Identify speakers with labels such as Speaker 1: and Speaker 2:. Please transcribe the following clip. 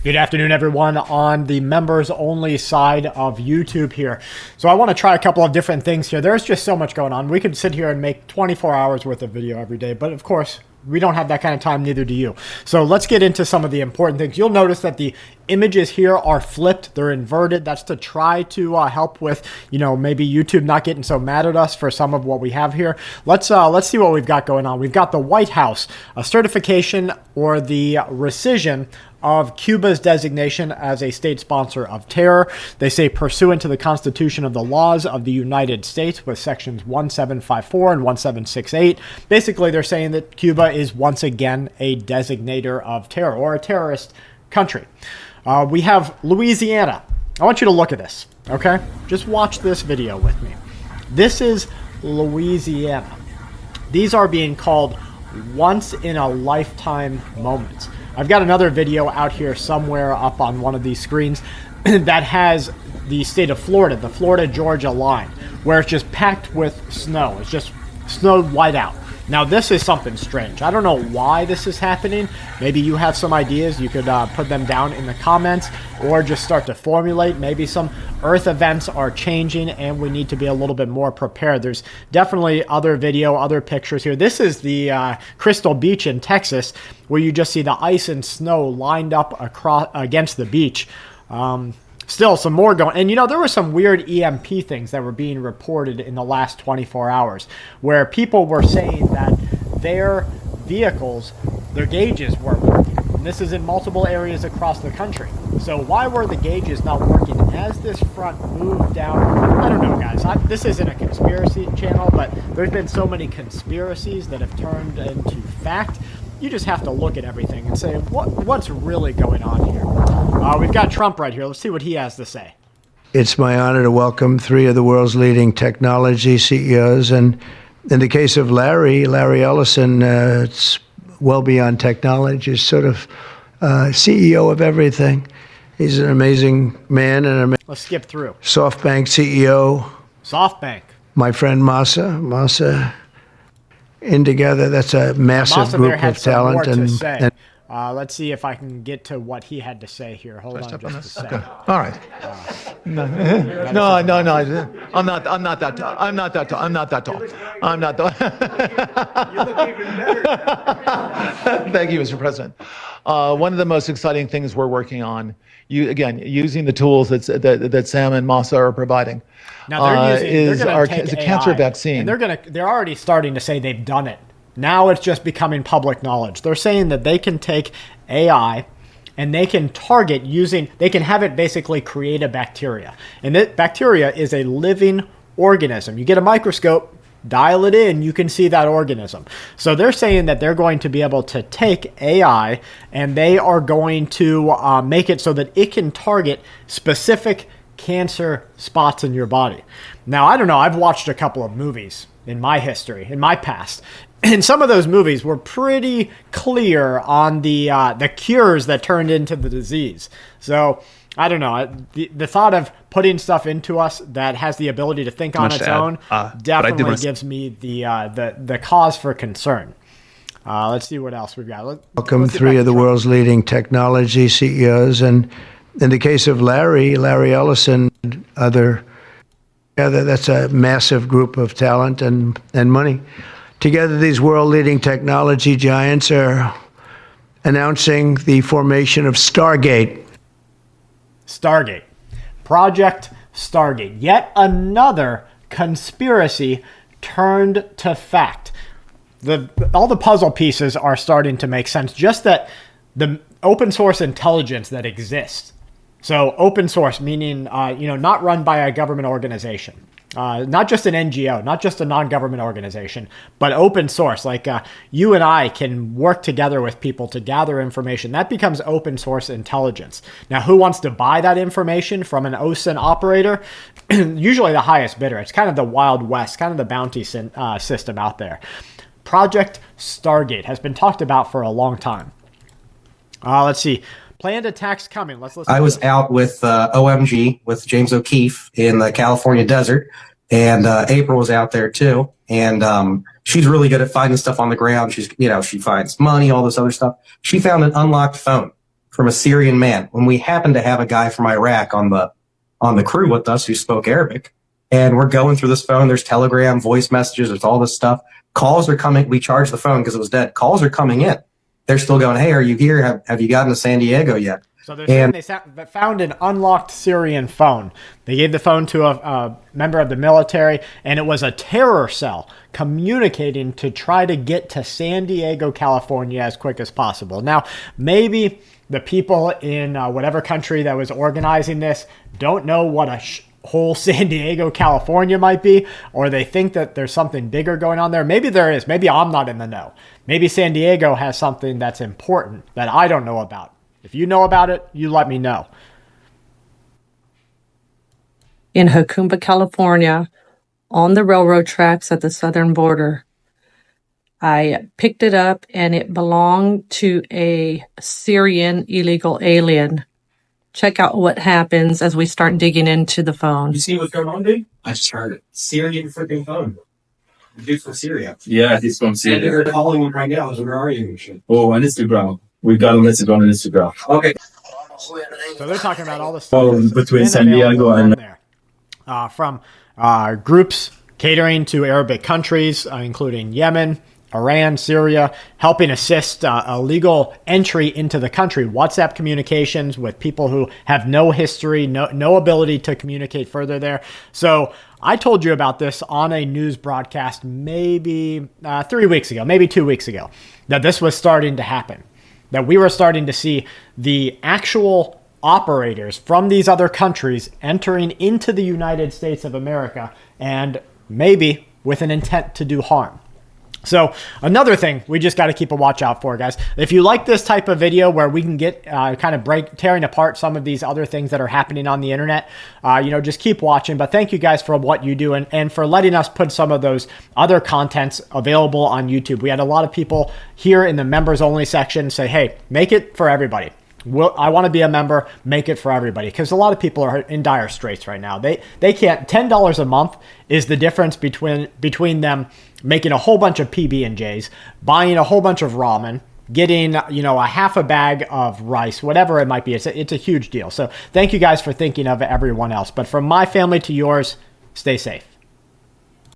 Speaker 1: Good afternoon, everyone, on the members only side of YouTube here. So I want to try a couple of different things here. There's just so much going on. We could sit here and make 24 hours worth of video every day, but of course, we don't have that kind of time, neither do you. So let's get into some of the important things. You'll notice that the images here are flipped. They're inverted. That's to try to help with, maybe YouTube not getting so mad at us for some of what we have here. Let's see what we've got going on. We've got the White House, a certification or the rescission of Cuba's designation as a state sponsor of terror. They say pursuant to the Constitution of the laws of the United States with sections 1754 and 1768. Basically, they're saying that Cuba is once again a designator of terror or a terrorist country. We have Louisiana. I want you to look at this, okay? Just watch this video with me. This is Louisiana. These are being called once-in-a-lifetime moments. I've got another video out here somewhere up on one of these screens that has the state of Florida, the Florida-Georgia line, where it's just packed with snow. It's just snowed white out. Now, this is something strange. I don't know why this is happening. Maybe you have some ideas. You could put them down in the comments or just start to formulate. Maybe some Earth events are changing and we need to be a little bit more prepared. There's definitely other video, other pictures here. This is the Crystal Beach in Texas, where you just see the ice and snow lined up across against the beach. Still some more going. And there were some weird EMP things that were being reported in the last 24 hours where people were saying that their vehicles, their gauges weren't working. And this is in multiple areas across the country. So why were the gauges not working as this front moved down? I don't know, guys. This isn't a conspiracy channel, but there's been so many conspiracies that have turned into fact. You just have to look at everything and say, what's really going on here? We've got Trump right here. Let's see what he has to say.
Speaker 2: It's my honor to welcome three of the world's leading technology CEOs. And in the case of Larry Ellison, it's well beyond technology. He's sort of CEO of everything. He's an amazing man.
Speaker 1: Let's skip through.
Speaker 2: SoftBank CEO.
Speaker 1: SoftBank.
Speaker 2: My friend Masa. In together, that's a massive group of talent.
Speaker 1: And let's see if I can get to what he had to say here. Hold on just a second.
Speaker 3: Okay. All right. No. I'm not that tall. I'm not that tall.
Speaker 2: You look even better.
Speaker 3: Thank you, Mr. President. One of the most exciting things we're working on, using the tools that Sam and Masa are providing.
Speaker 1: Now is a
Speaker 3: cancer vaccine.
Speaker 1: And they're already starting to say they've done it. Now it's just becoming public knowledge. They're saying that they can take AI and they can target they can have it basically create a bacteria. And that bacteria is a living organism. You get a microscope, dial it in, you can see that organism. So they're saying that they're going to be able to take AI and they are going to make it so that it can target specific cancer spots in your body. Now, I don't know. I've watched a couple of movies in my history, in my past, and some of those movies were pretty clear on the cures that turned into the disease. So I don't know. The thought of putting stuff into us that has the ability to think on its own definitely gives me the cause for concern. Let's see what else we've got.
Speaker 2: Welcome three of the world's leading technology CEOs, and in the case of Larry Ellison, that's a massive group of talent and money. Together, these world-leading technology giants are announcing the formation of Stargate.
Speaker 1: Project Stargate. Yet another conspiracy turned to fact. All the puzzle pieces are starting to make sense. Just that the open source intelligence that exists. So open source, meaning, not run by a government organization, not just an NGO, not just a non-government organization, but open source. Like you and I can work together with people to gather information. That becomes open source intelligence. Now, who wants to buy that information from an OSINT operator? Usually the highest bidder. It's kind of the Wild West, kind of the bounty system out there. Project Stargate has been talked about for a long time. Let's see. Planned attacks coming. Let's listen.
Speaker 4: I was out with OMG with James O'Keefe in the California desert, and April was out there too. And she's really good at finding stuff on the ground. She finds money, all this other stuff. She found an unlocked phone from a Syrian man when we happened to have a guy from Iraq on the crew with us who spoke Arabic. And we're going through this phone. There's Telegram, voice messages. There's all this stuff. Calls are coming. We charged the phone because it was dead. Calls are coming in. They're still going, hey, are you here? Have you gotten to San Diego yet?
Speaker 1: So they're saying they found an unlocked Syrian phone. They gave the phone to a member of the military, and it was a terror cell communicating to try to get to San Diego, California as quick as possible. Now, maybe the people in whatever country that was organizing this don't know what a whole San Diego, California might be, or they think that there's something bigger going on there. Maybe there is. Maybe I'm not in the know. Maybe San Diego has something that's important that I don't know about. If you know about it, you let me know.
Speaker 5: In Jacumba, California, on the railroad tracks at the southern border, I picked it up and it belonged to a Syrian illegal alien. Check out what happens as we start digging into the phone.
Speaker 6: You see what's going on, dude? I just heard it. Syrian freaking phone. Dude from Syria.
Speaker 7: Yeah, he's from
Speaker 6: And
Speaker 7: Syria.
Speaker 6: they're calling him right now. So where are you? And shit.
Speaker 7: Oh, on Instagram. We got a message on Instagram.
Speaker 6: Okay.
Speaker 1: So they're talking about all the stuff
Speaker 7: Oh,
Speaker 1: that's
Speaker 7: between
Speaker 1: been
Speaker 7: San Diego
Speaker 1: available
Speaker 7: and-
Speaker 1: on there. From groups catering to Arabic countries, including Yemen, Iran, Syria, helping assist illegal entry into the country, WhatsApp communications with people who have no history, no ability to communicate further there. So I told you about this on a news broadcast maybe 3 weeks ago, maybe 2 weeks ago, that this was starting to happen, that we were starting to see the actual operators from these other countries entering into the United States of America, and maybe with an intent to do harm. So another thing we just got to keep a watch out for, guys. If you like this type of video where we can get kind of tearing apart some of these other things that are happening on the internet, just keep watching. But thank you guys for what you do and for letting us put some of those other contents available on YouTube. We had a lot of people here in the members only section say, hey, make it for everybody. I want to be a member, make it for everybody, because a lot of people are in dire straits right now. They can't. $10 a month is the difference between them making a whole bunch of PB&Js, buying a whole bunch of ramen, getting a half a bag of rice, whatever it might be. It's a huge deal. So thank you guys for thinking of everyone else. But from my family to yours, stay safe.